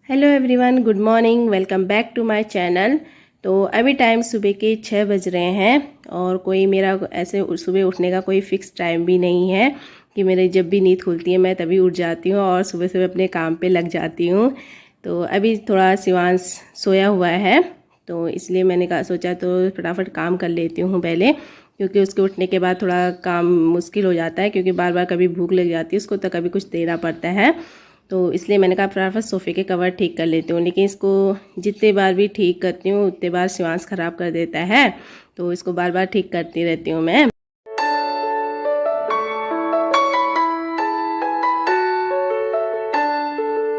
Hello everyone, good morning, welcome back to my channel. तो अभी time सुबह के 6 बज रहे हैं और कोई मेरा ऐसे सुबह उठने का कोई फ़िक्स टाइम भी नहीं है कि मेरी जब भी नींद खुलती है मैं तभी उठ जाती हूँ और सुबह सुबह अपने काम पे लग जाती हूँ। तो अभी थोड़ा शिवांश सोया हुआ है तो इसलिए मैंने कहा सोचा तो फटाफट काम कर लेती हूँ पहले, क्योंकि उसके उठने के बाद थोड़ा काम मुश्किल हो जाता है, क्योंकि बार बार कभी भूख लग जाती है उसको तो कभी कुछ देना पड़ता है। तो इसलिए मैंने कहा फटाफट सोफ़े के कवर ठीक कर लेती हूँ, लेकिन इसको जितने बार भी ठीक करती हूँ उतने बार शिवांश ख़राब कर देता है, तो इसको बार बार ठीक करती रहती हूँ मैं।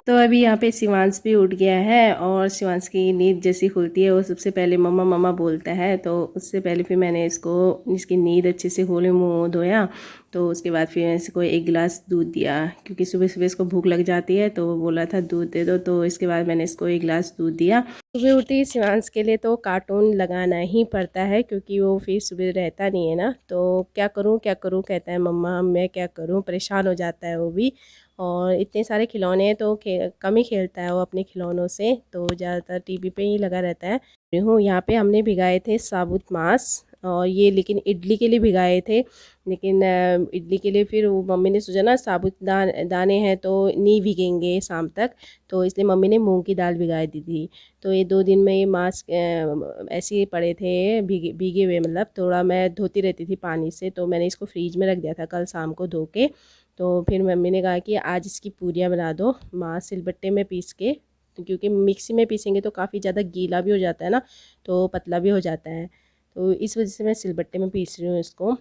तो अभी यहाँ पे शिवांश भी उठ गया है और शिवांश की नींद जैसी खुलती है वो सबसे पहले मम्मा मम्मा बोलता है। तो उससे पहले फिर मैंने इसकी नींद अच्छे से खोले, मुँह धोया, तो उसके बाद फिर मैं इसको एक गिलास दूध दिया, क्योंकि सुबह सुबह इसको भूख लग जाती है तो वो बोला था दूध दे दो, तो इसके बाद मैंने इसको एक गिलास दूध दिया। सुबह उठती ही शिवांश के लिए तो कार्टून लगाना ही पड़ता है, क्योंकि वो फिर सुबह रहता नहीं है ना, तो क्या करूँ कहता है मम्मा मैं क्या करूँ, परेशान हो जाता है वो भी। और इतने सारे खिलौने हैं तो कम ही खेलता है वो अपने खिलौनों से, तो ज़्यादातर टीवी पे ही लगा रहता है। हूँ यहाँ पे हमने भिगाए थे साबुत मांस, और ये लेकिन इडली के लिए भिगाए थे, लेकिन इडली के लिए फिर वो मम्मी ने सोचा ना साबुत दाने हैं तो नहीं भीगेंगे शाम तक, तो इसलिए मम्मी ने मूंग की दाल भिगा दी थी। तो ये 2 दिन में ये मांस ऐसे ही पड़े थे भीगे भीगे हुए, मतलब थोड़ा मैं धोती रहती थी पानी से, तो मैंने इसको फ्रीज में रख दिया था कल शाम को धो के। तो फिर मम्मी ने कहा कि आज इसकी पूरियाँ बना दो, मांस सिलबट्टे में पीस के, क्योंकि मिक्सी में पीसेंगे तो काफ़ी ज़्यादा गीला भी हो जाता है ना, तो पतला भी हो जाता है, तो इस वजह से मैं सिलबट्टे में पीस रही हूँ इसको।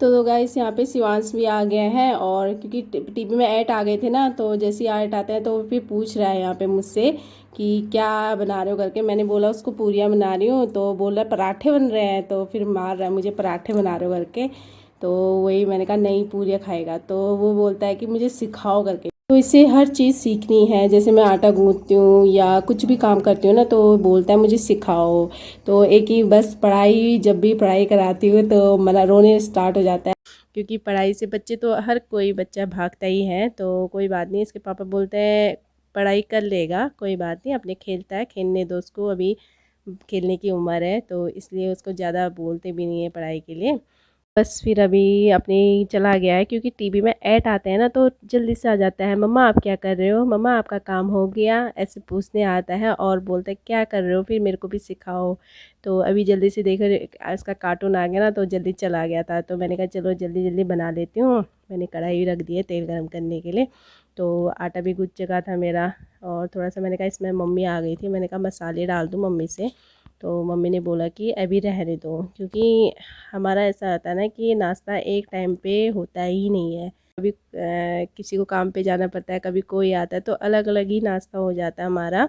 तो गाइस यहाँ पे शिवांश भी आ गया है, और क्योंकि टीवी में ऐड आ गए थे ना, तो जैसे ही ऐड आता है तो वो फिर पूछ रहा है यहाँ पे मुझसे कि क्या बना रहे हो करके। मैंने बोला उसको पूरियाँ बना रही हूँ, तो बोल रहा है पराठे बन रहे हैं, तो फिर मार रहा है मुझे पराठे बना रहे हो करके। तो वही मैंने कहा नहीं पूरियाँ खाएगा, तो वो बोलता है कि मुझे सिखाओ करके। तो इससे हर चीज़ सीखनी है, जैसे मैं आटा गूंथती हूँ या कुछ भी काम करती हूँ ना, तो बोलता है मुझे सिखाओ। तो एक ही बस पढ़ाई, जब भी पढ़ाई कराती हूँ तो मना रोने स्टार्ट हो जाता है, क्योंकि पढ़ाई से बच्चे तो हर कोई बच्चा भागता ही है। तो कोई बात नहीं, इसके पापा बोलते हैं पढ़ाई कर लेगा, कोई बात नहीं, अपने खेलता है, खेलने दो उसको, अभी खेलने की उम्र है, तो इसलिए उसको ज़्यादा बोलते भी नहीं है पढ़ाई के लिए। बस फिर अभी अपने चला गया है, क्योंकि टीवी में ऐड आते हैं ना तो जल्दी से आ जाता है, मम्मा आप क्या कर रहे हो, मम्मा आपका काम हो गया, ऐसे पूछने आता है और बोलता है क्या कर रहे हो, फिर मेरे को भी सिखाओ। तो अभी जल्दी से देखो इसका कार्टून आ गया ना, तो जल्दी चला गया था, तो मैंने कहा चलो जल्दी जल्दी बना लेती हूँ। मैंने कढ़ाई रख दी है तेल गर्म करने के लिए, तो आटा भी गुज चुका था मेरा, और थोड़ा सा मैंने कहा इसमें मम्मी आ गई थी, मैंने कहा मसाले डाल दूँ मम्मी से, तो मम्मी ने बोला कि अभी रहने दो, क्योंकि हमारा ऐसा होता है ना कि नाश्ता एक टाइम पे होता ही नहीं है, कभी किसी को काम पे जाना पड़ता है, कभी कोई आता है, तो अलग अलग ही नाश्ता हो जाता है हमारा।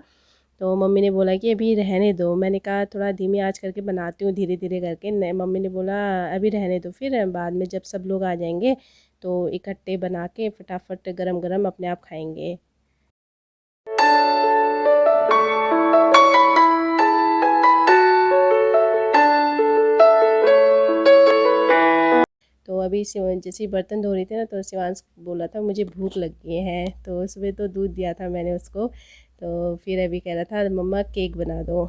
तो मम्मी ने बोला कि अभी रहने दो, मैंने कहा थोड़ा धीमी आंच करके बनाती हूँ धीरे धीरे करके, मम्मी ने बोला अभी रहने दो, फिर बाद में जब सब लोग आ जाएंगे तो इकट्ठे बना के फटाफट गरम गरम अपने आप खाएंगे। तो अभी जैसे ही बर्तन धो रही थी ना, तो शिवांश बोला था मुझे भूख लगी है, तो सुबह तो दूध दिया था मैंने उसको, तो फिर अभी कह रहा था मम्मा केक बना दो।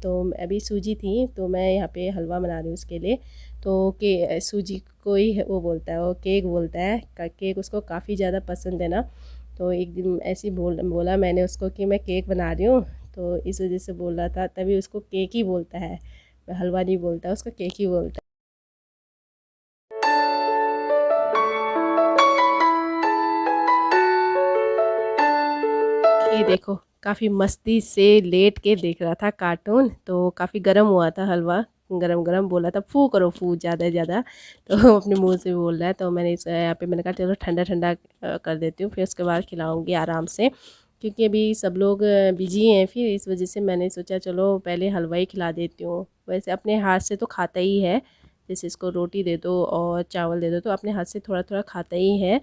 तो अभी सूजी थी तो मैं यहाँ पे हलवा बना रही हूँ उसके लिए, तो के सूजी को ही वो बोलता है, वो केक बोलता है, केक उसको काफ़ी ज़्यादा पसंद है ना। तो एक दिन ऐसे ही बोला मैंने उसको कि मैं केक बना रही हूँ, तो इस वजह से बोल रहा था, तभी उसको केक ही बोलता है, हलवा नहीं बोलता, उसको केक ही बोलता है। ये देखो काफ़ी मस्ती से लेट के देख रहा था कार्टून, तो काफ़ी गर्म हुआ था हलवा, गरम गरम बोला था फू करो फू ज़्यादा ज़्यादा, तो अपने मुंह से बोल रहा है, तो मैंने इस यहाँ पे मैंने कहा चलो ठंडा ठंडा कर देती हूँ, फिर उसके बाद खिलाऊंगी आराम से, क्योंकि अभी सब लोग बिजी हैं, फिर इस वजह से मैंने सोचा चलो पहले हलवा ही खिला देती हूँ। वैसे अपने हाथ से तो खाता ही है, जैसे इसको रोटी दे दो और चावल दे दो तो अपने हाथ से थोड़ा थोड़ा खाता ही है,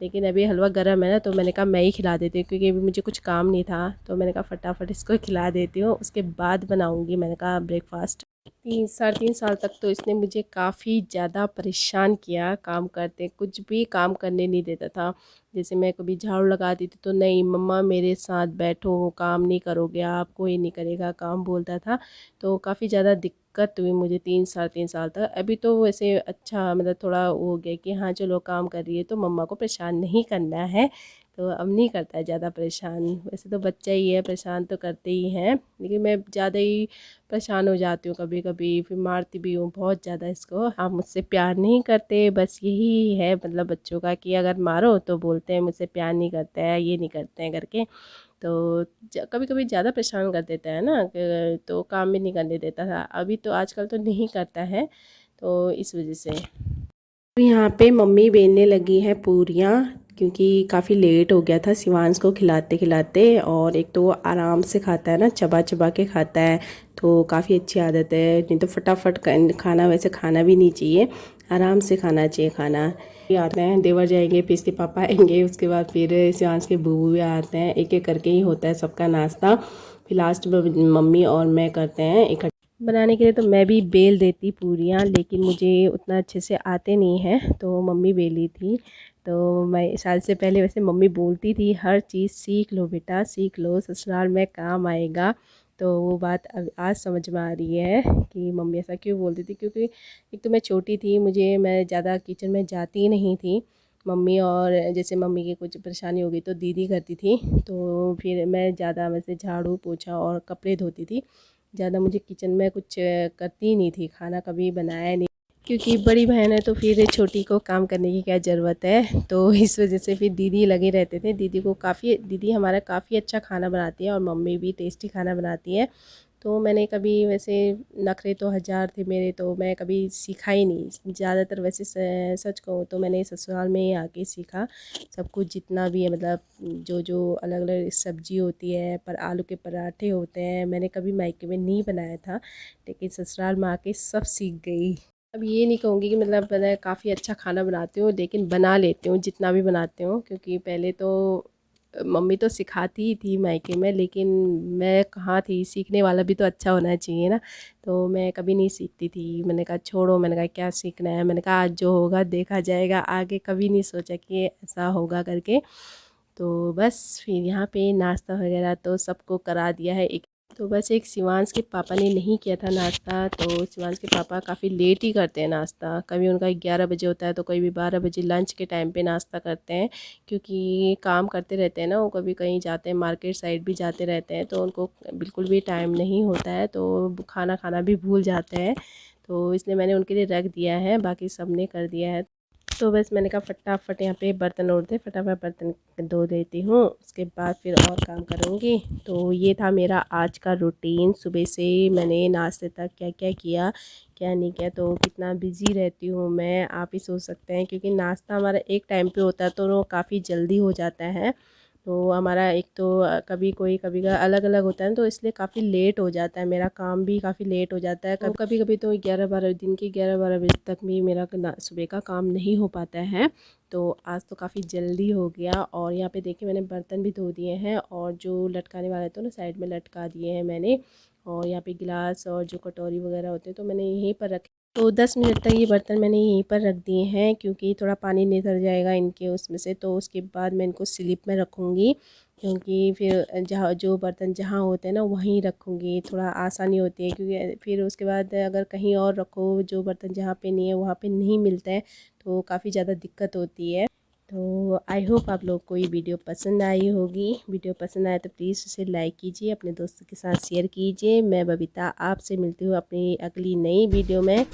लेकिन अभी हलवा गर्म है ना, तो मैंने कहा मैं ही खिला देती हूँ, क्योंकि अभी मुझे कुछ काम नहीं था, तो मैंने कहा फटाफट इसको खिला देती हूँ, उसके बाद बनाऊँगी मैंने कहा ब्रेकफास्ट। साढ़े 3 साल तक तो इसने मुझे काफ़ी ज़्यादा परेशान किया काम करते, कुछ भी काम करने नहीं देता था। जैसे मैं कभी झाड़ू लगाती थी तो नहीं मम्मा मेरे साथ बैठो, काम नहीं करोगे आप, कोई नहीं करेगा काम बोलता था। तो काफ़ी ज़्यादा दिक्कत हुई मुझे 3 साढ़े 3 साल तक। अभी तो वैसे अच्छा मतलब थोड़ा वो हो गया कि हाँ चलो काम कर रही है तो मम्मा को परेशान नहीं करना है, तो अब नहीं करता है ज़्यादा परेशान। वैसे तो बच्चा ही है, परेशान तो करते ही हैं, लेकिन मैं ज़्यादा ही परेशान हो जाती हूँ कभी कभी, फिर मारती भी हूँ बहुत ज़्यादा इसको। आप मुझसे प्यार नहीं करते, बस यही है मतलब बच्चों का कि अगर मारो तो बोलते हैं मुझसे प्यार नहीं करते हैं, ये नहीं करते हैं करके। तो कभी कभी ज़्यादा परेशान कर देता है ना, तो काम भी नहीं करने देता था। अभी तो आजकल तो नहीं करता है, तो इस वजह से। तो यहाँ पे मम्मी बेलने लगी है पूरियाँ, क्योंकि काफ़ी लेट हो गया था शिवांश को खिलाते खिलाते। और एक तो वो आराम से खाता है ना, चबा चबा के खाता है, तो काफ़ी अच्छी आदत है। नहीं तो फटाफट खाना वैसे खाना भी नहीं चाहिए, आराम से खाना चाहिए खाना। ये आते हैं देवर जाएंगे, फिर इसके पापा आएंगे, उसके बाद फिर शिवांश के बूबू भी आते हैं, एक एक करके ही होता है सबका नाश्ता। फिर लास्ट में मम्मी और मैं करते हैं इकट्ठे। बनाने के लिए तो मैं भी बेल देती पूरियाँ, लेकिन मुझे उतना अच्छे से आते नहीं हैं, तो मम्मी बेली थी। तो मैं शादी से पहले वैसे मम्मी बोलती थी हर चीज़ सीख लो बेटा, सीख लो, ससुराल में काम आएगा। तो वो बात अब आज समझ में आ रही है कि मम्मी ऐसा क्यों बोलती थी, क्योंकि एक तो मैं छोटी थी, मैं ज़्यादा किचन में जाती ही नहीं थी। मम्मी और जैसे मम्मी की कुछ परेशानी हो गई तो दीदी करती थी, तो फिर मैं ज़्यादा वैसे झाड़ू पोछा और कपड़े धोती थी। ज़्यादा मुझे किचन में कुछ करती ही नहीं थी, खाना कभी बनाया नहीं, क्योंकि बड़ी बहन है तो फिर छोटी को काम करने की क्या ज़रूरत है। तो इस वजह से फिर दीदी लगे रहते थे। दीदी हमारा काफ़ी अच्छा खाना बनाती है, और मम्मी भी टेस्टी खाना बनाती है। तो मैंने कभी वैसे, नखरे तो हज़ार थे मेरे, तो मैं कभी सीखा ही नहीं ज़्यादातर। वैसे सच कहूँ तो मैंने ससुराल में ही आके सीखा सब कुछ, जितना भी है मतलब जो जो अलग अलग सब्जी होती है, पर आलू के पराठे होते हैं, मैंने कभी मायके में नहीं बनाया था, लेकिन ससुराल में आके सब सीख गई। अब ये नहीं कहूँगी कि मतलब मैं काफ़ी अच्छा खाना बनाती हूँ, लेकिन बना लेती हूँ जितना भी बनाती हूँ, क्योंकि पहले तो मम्मी तो सिखाती ही थी मायके में, लेकिन मैं कहाँ थी, सीखने वाला भी तो अच्छा होना चाहिए ना। तो मैं कभी नहीं सीखती थी, मैंने कहा छोड़ो, मैंने कहा क्या सीखना है, मैंने कहा आज जो होगा देखा जाएगा, आगे कभी नहीं सोचा कि ऐसा होगा करके। तो बस फिर यहाँ पे नाश्ता वगैरह तो सबको करा दिया है। एक तो बस एक शिवांश के पापा ने नहीं किया था नाश्ता, तो शिवांश के पापा काफ़ी लेट ही करते हैं नाश्ता, कभी उनका 11 बजे होता है तो कभी 12 बजे लंच के टाइम पे नाश्ता करते हैं। क्योंकि काम करते रहते हैं ना, वो कभी कहीं जाते हैं, मार्केट साइड भी जाते रहते हैं, तो उनको बिल्कुल भी टाइम नहीं होता है, तो खाना खाना भी भूल जाते हैं। तो इसलिए मैंने उनके लिए रख दिया है, बाकी सब ने कर दिया है। तो बस मैंने कहा फटाफट यहाँ पे बर्तन उड़ते, फटाफट बर्तन धो देती हूँ, उसके बाद फिर और काम करूँगी। तो ये था मेरा आज का रूटीन, सुबह से मैंने नाश्ते तक क्या क्या किया क्या नहीं किया, तो कितना बिज़ी रहती हूँ मैं, आप ही सोच सकते हैं। क्योंकि नाश्ता हमारा एक टाइम पे होता है तो वो काफ़ी जल्दी हो जाता है। तो हमारा एक तो कभी कोई कभी का अलग अलग होता है, तो इसलिए काफ़ी लेट हो जाता है, मेरा काम भी काफ़ी लेट हो जाता है। कभी कभी तो 11-12 तक भी मेरा सुबह का काम नहीं हो पाता है। तो आज तो काफ़ी जल्दी हो गया। और यहाँ पे देखिए मैंने बर्तन भी धो दिए हैं, और जो लटकाने वाले थे ना साइड में लटका दिए हैं मैंने। और यहाँ पे गिलास और जो कटोरी वगैरह होते हैं तो मैंने यहीं पर रखे, तो 10 मिनट तक ये बर्तन मैंने यहीं पर रख दिए हैं, क्योंकि थोड़ा पानी निकल जाएगा इनके उसमें से, तो उसके बाद मैं इनको स्लिप में रखूँगी। क्योंकि फिर जहाँ जो बर्तन जहाँ होते हैं ना वहीं रखूँगी, थोड़ा आसानी होती है। क्योंकि फिर उसके बाद अगर कहीं और रखो, जो बर्तन जहाँ पे नहीं है वहाँ पे नहीं मिलता है, तो काफ़ी ज़्यादा दिक्कत होती है। तो आई होप आप लोग को ये वीडियो पसंद आई होगी। वीडियो पसंद आए तो प्लीज़ उसे लाइक कीजिए, अपने दोस्तों के साथ शेयर कीजिए। मैं बबीता आपसे मिलती हूँ अपनी अगली नई वीडियो में।